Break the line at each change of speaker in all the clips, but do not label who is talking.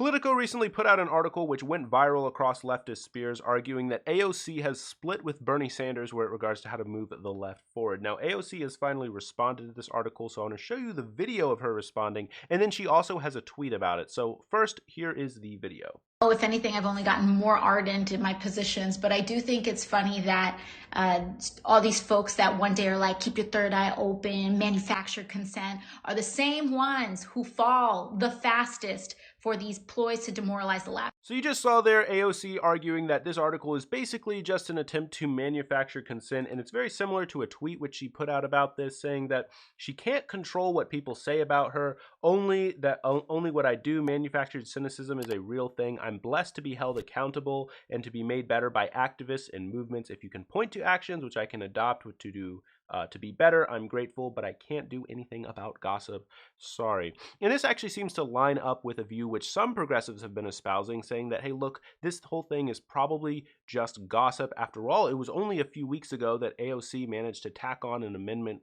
Politico recently put out an article which went viral across leftist spheres, arguing that AOC has split with Bernie Sanders where it regards to how to move the left forward. Now, AOC has finally responded to this article, so I want to show you the video of her responding, and then she also has a tweet about it. So first, here is the video.
Oh, if anything, I've only gotten more ardent in my positions, but I do think it's funny that all these folks that one day are like, keep your third eye open, manufacture consent, are the same ones who fall the fastest for these ploys to demoralize the left.
So you just saw there AOC arguing that this article is basically just an attempt to manufacture consent, and it's very similar to a tweet which she put out about this, saying that she can't control what people say about her, only what I do. Manufactured cynicism is a real thing. I'm blessed to be held accountable and to be made better by activists and movements. If you can point to actions which I can adopt to be better, I'm grateful, but I can't do anything about gossip. Sorry. And this actually seems to line up with a view which some progressives have been espousing, saying that, hey, look, this whole thing is probably just gossip. After all, it was only a few weeks ago that AOC managed to tack on an amendment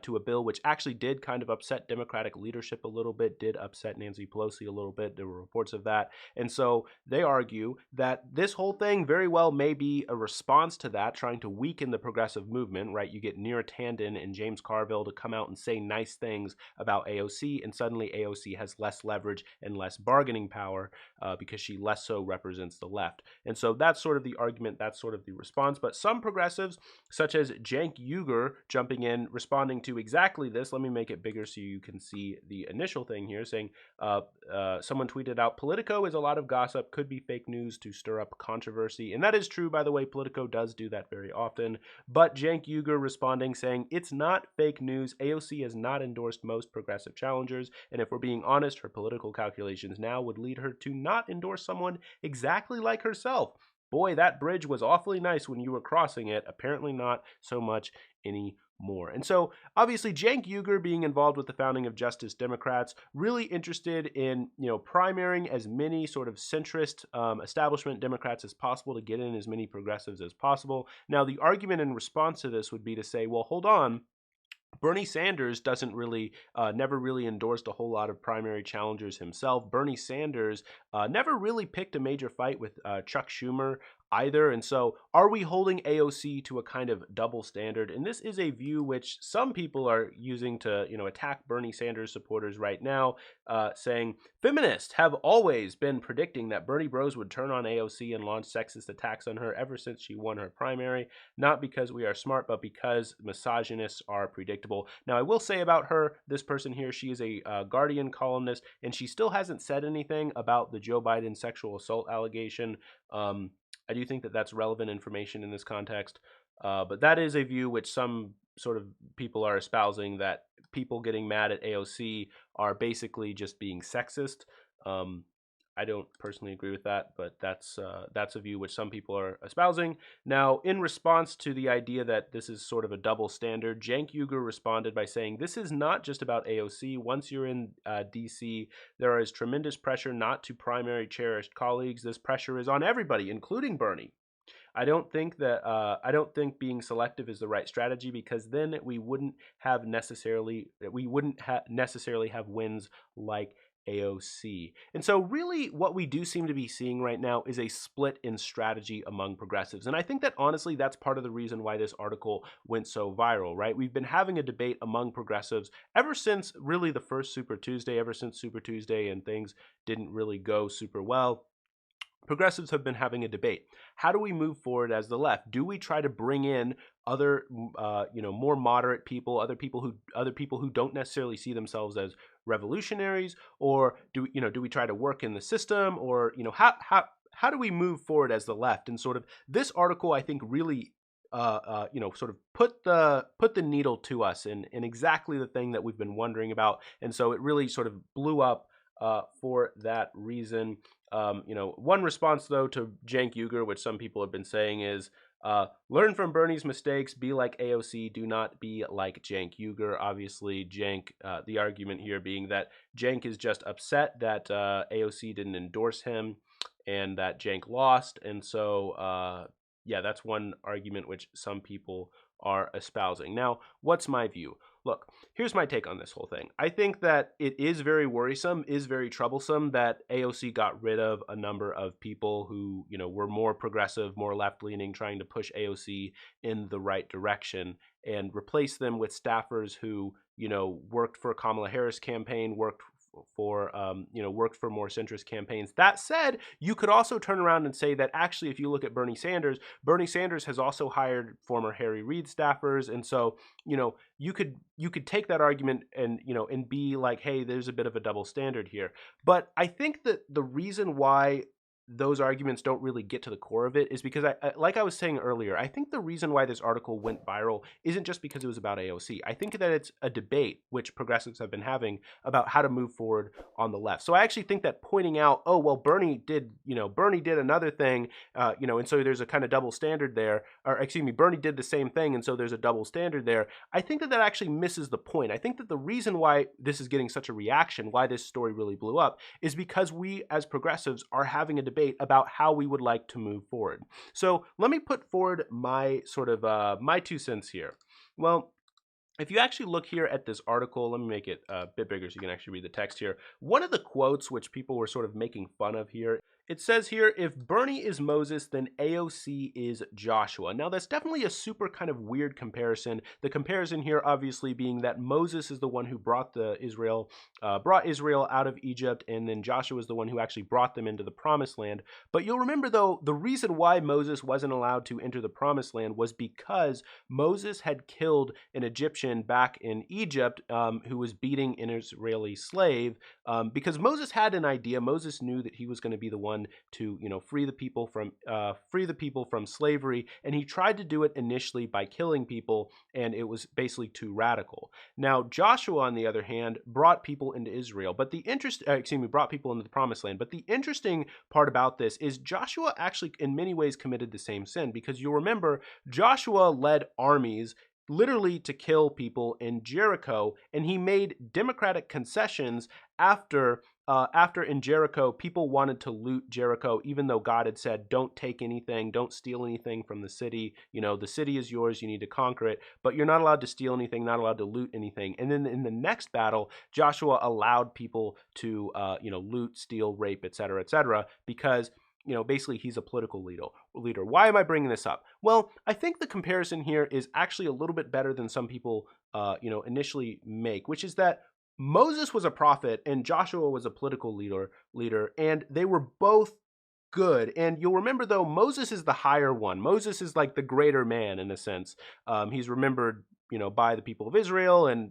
to a bill which actually did kind of upset Democratic leadership a little bit, did upset Nancy Pelosi a little bit. There were reports of that. And so they argue that this whole thing very well may be a response to that, trying to weaken the progressive movement, right? You get Neera Tanden and James Carville to come out and say nice things about AOC, and suddenly AOC has less leverage and less bargaining power because she less so represents the left. And so that's sort of the argument, that's sort of the response. But some progressives, such as Cenk Uygur, jumping in, responding to exactly this. Let me make it bigger so you can see the initial thing here, saying someone tweeted out, Politico is a lot of gossip, could be fake news to stir up controversy. And that is true, by the way. Politico does do that very often. But Cenk Uygur responding, saying it's not fake news. AOC has not endorsed most progressive challengers, and if we're being honest, her political calculations now would lead her to not endorse someone exactly like herself. Boy, that bridge was awfully nice when you were crossing it. Apparently not so much anymore. And so obviously Cenk Uygur, being involved with the founding of Justice Democrats, really interested in, primarying as many sort of centrist establishment Democrats as possible to get in as many progressives as possible. Now, the argument in response to this would be to say, well, hold on. Bernie Sanders never really endorsed a whole lot of primary challengers himself. Bernie Sanders never really picked a major fight with Chuck Schumer either. And so are we holding AOC to a kind of double standard? And this is a view which some people are using to, attack Bernie Sanders supporters right now, saying feminists have always been predicting that Bernie Bros would turn on AOC and launch sexist attacks on her ever since she won her primary, not because we are smart, but because misogynists are predictable. Now, I will say about her, this person here, she is a Guardian columnist, and she still hasn't said anything about the Joe Biden sexual assault allegation. I do think that that's relevant information in this context, but that is a view which some sort of people are espousing, that people getting mad at AOC are basically just being sexist. I don't personally agree with that, but that's a view which some people are espousing. Now, in response to the idea that this is sort of a double standard, Cenk Uygur responded by saying, this is not just about AOC. Once you're in DC, there is tremendous pressure not to primary cherished colleagues. This pressure is on everybody, including Bernie. I don't think being selective is the right strategy, because then we wouldn't necessarily have wins like AOC. And so really what we do seem to be seeing right now is a split in strategy among progressives. And I think that honestly that's part of the reason why this article went so viral, right? We've been having a debate among progressives ever since really the first Super Tuesday, and things didn't really go super well. Progressives have been having a debate. How do we move forward as the left? Do we try to bring in other, more moderate people, other people who don't necessarily see themselves as revolutionaries, or do we try to work in the system, or how do we move forward as the left? And sort of this article, I think, really sort of put the needle to us in exactly the thing that we've been wondering about. And so it really sort of blew up for that reason. One response, though, to Cenk Uygur, which some people have been saying, is learn from Bernie's mistakes, be like AOC, do not be like Cenk Uygur. Obviously, Cenk, the argument here being that Cenk is just upset that AOC didn't endorse him and that Cenk lost. And so, that's one argument which some people are espousing. Now, what's my view? look, here's my take on this whole thing. I think that it is very worrisome, is very troublesome that AOC got rid of a number of people who, were more progressive, more left-leaning, trying to push AOC in the right direction, and replace them with staffers who, worked for Kamala Harris campaign, worked for more centrist campaigns. That said, you could also turn around and say that actually, if you look at Bernie Sanders has also hired former Harry Reid staffers, and so you could take that argument and and be like, hey, there's a bit of a double standard here. But I think that the reason why those arguments don't really get to the core of it is because like I was saying earlier, I think the reason why this article went viral isn't just because it was about AOC. I think that it's a debate which progressives have been having about how to move forward on the left. So I actually think that pointing out, oh, well, Bernie did another thing, and so there's a kind of double standard there, or excuse me, Bernie did the same thing, and so there's a double standard there. I think that actually misses the point. I think that the reason why this is getting such a reaction, why this story really blew up, is because we as progressives are having a debate about how we would like to move forward. So let me put forward my sort of my 2 cents here. Well, if you actually look here at this article, let me make it a bit bigger so you can actually read the text here. One of the quotes which people were sort of making fun of here, it says here, if Bernie is Moses, then AOC is Joshua. Now, that's definitely a super kind of weird comparison. The comparison here obviously being that Moses is the one who brought Israel out of Egypt, and then Joshua is the one who actually brought them into the Promised Land. But you'll remember, though, the reason why Moses wasn't allowed to enter the Promised Land was because Moses had killed an Egyptian back in Egypt who was beating an Israeli slave, because Moses had an idea. Moses knew that he was going to be the one to free the people from slavery, and he tried to do it initially by killing people, and it was basically too radical. Now Joshua, on the other hand, brought people into Israel, but brought people into the Promised Land. But the interesting part about this is Joshua actually in many ways committed the same sin, because you'll remember Joshua led armies literally to kill people in Jericho, and he made democratic concessions after in Jericho, people wanted to loot Jericho, even though God had said, don't take anything, don't steal anything from the city. The city is yours, you need to conquer it, but you're not allowed to steal anything, not allowed to loot anything. And then in the next battle, Joshua allowed people to, loot, steal, rape, etc., because basically he's a political leader. Why am I bringing this up? Well, I think the comparison here is actually a little bit better than some people, initially make, which is that Moses was a prophet and Joshua was a political leader, and they were both good. And you'll remember, though, Moses is the higher one. Moses is like the greater man in a sense. He's remembered by the people of Israel and,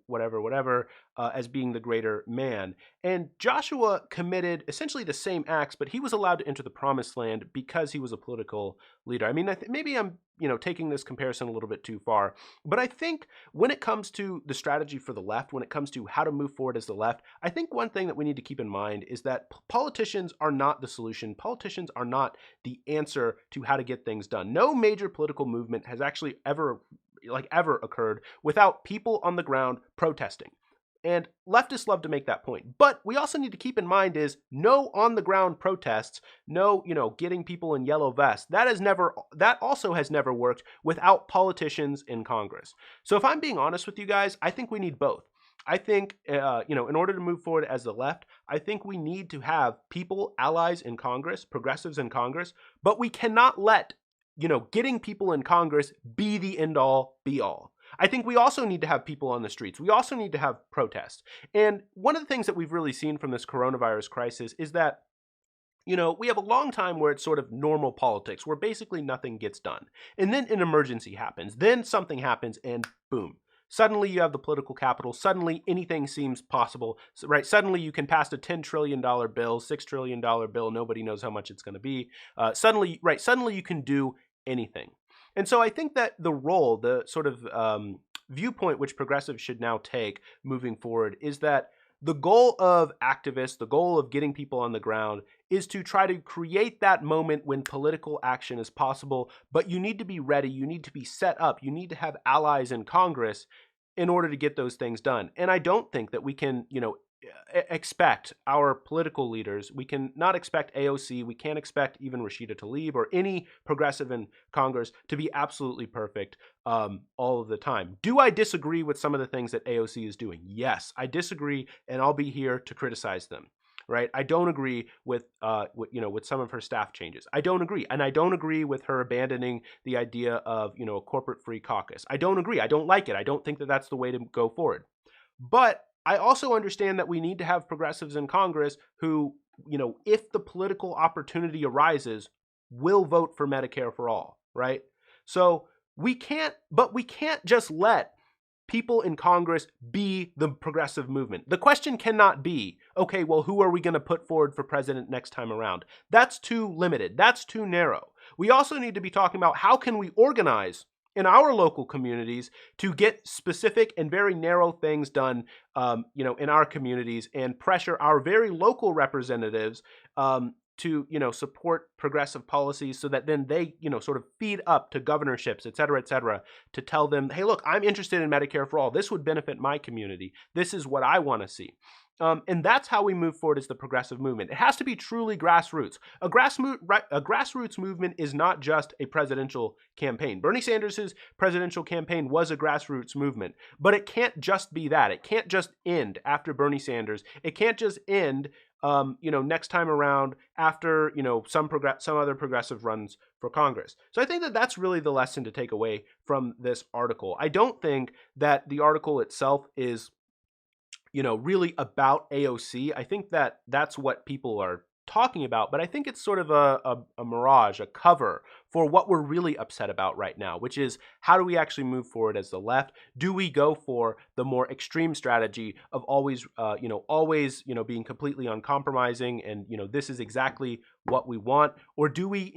whatever, as being the greater man. And Joshua committed essentially the same acts, but he was allowed to enter the Promised Land because he was a political leader. I mean, maybe I'm, taking this comparison a little bit too far, but I think when it comes to the strategy for the left, when it comes to how to move forward as the left, I think one thing that we need to keep in mind is that politicians are not the solution. Politicians are not the answer to how to get things done. No major political movement has actually ever occurred without people on the ground protesting. And leftists love to make that point. But we also need to keep in mind is no on the ground protests, no, getting people in yellow vests. That also has never worked without politicians in Congress. So if I'm being honest with you guys, I think we need both. I think, in order to move forward as the left, I think we need to have people, allies in Congress, progressives in Congress, but we cannot let getting people in Congress be the end all be all. I think we also need to have people on the streets. We also need to have protests. And one of the things that we've really seen from this coronavirus crisis is that, we have a long time where it's sort of normal politics, where basically nothing gets done. And then an emergency happens. Then something happens and boom. Suddenly you have the political capital. Suddenly anything seems possible, right? Suddenly you can pass a $10 trillion bill, $6 trillion bill. Nobody knows how much it's going to be. Suddenly you can do anything. And so I think that the sort of viewpoint which progressives should now take moving forward is that the goal of activists, the goal of getting people on the ground is to try to create that moment when political action is possible, but you need to be ready, you need to be set up, you need to have allies in Congress in order to get those things done. And I don't think that we can, expect our political leaders, we can not expect AOC, we can't expect even Rashida Tlaib or any progressive in Congress to be absolutely perfect all of the time. Do I disagree with some of the things that AOC is doing? Yes, I disagree, and I'll be here to criticize them. Right, I don't agree with with some of her staff changes. I don't agree, and I don't agree with her abandoning the idea of a corporate-free caucus. I don't agree. I don't like it. I don't think that that's the way to go forward. But I also understand that we need to have progressives in Congress who, if the political opportunity arises, will vote for Medicare for all. Right, so we can't just let people in Congress be the progressive movement. The question cannot be, okay, well, who are we going to put forward for president next time around? That's too limited. That's too narrow. We also need to be talking about how can we organize in our local communities to get specific and very narrow things done, in our communities and pressure our very local representatives to support progressive policies so that then they sort of feed up to governorships, et cetera, to tell them, hey, look, I'm interested in Medicare for all. This would benefit my community. This is what I want to see. And that's how we move forward as the progressive movement. It has to be truly grassroots. A grassroots movement is not just a presidential campaign. Bernie Sanders' presidential campaign was a grassroots movement, but it can't just be that. It can't just end after Bernie Sanders. It can't just end next time around after, some other progressive runs for Congress. So I think that that's really the lesson to take away from this article. I don't think that the article itself is, really about AOC. I think that that's what people are talking about, but I think it's sort of a mirage, a cover for what we're really upset about right now, which is how do we actually move forward as the left? Do we go for the more extreme strategy of always being completely uncompromising and, this is exactly what we want? Or do we,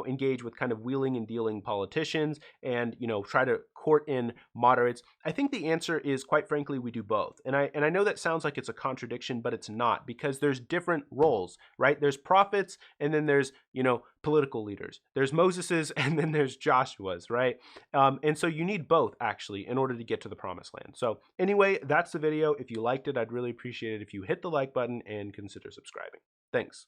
engage with kind of wheeling and dealing politicians and, try to court in moderates? I think the answer is, quite frankly, we do both. And I know that sounds like it's a contradiction, but it's not, because there's different roles, right? There's prophets, and then there's, political leaders. There's Moses's, and then there's Joshua's, right? And so you need both, actually, in order to get to the promised land. So anyway, that's the video. If you liked it, I'd really appreciate it if you hit the like button and consider subscribing. Thanks.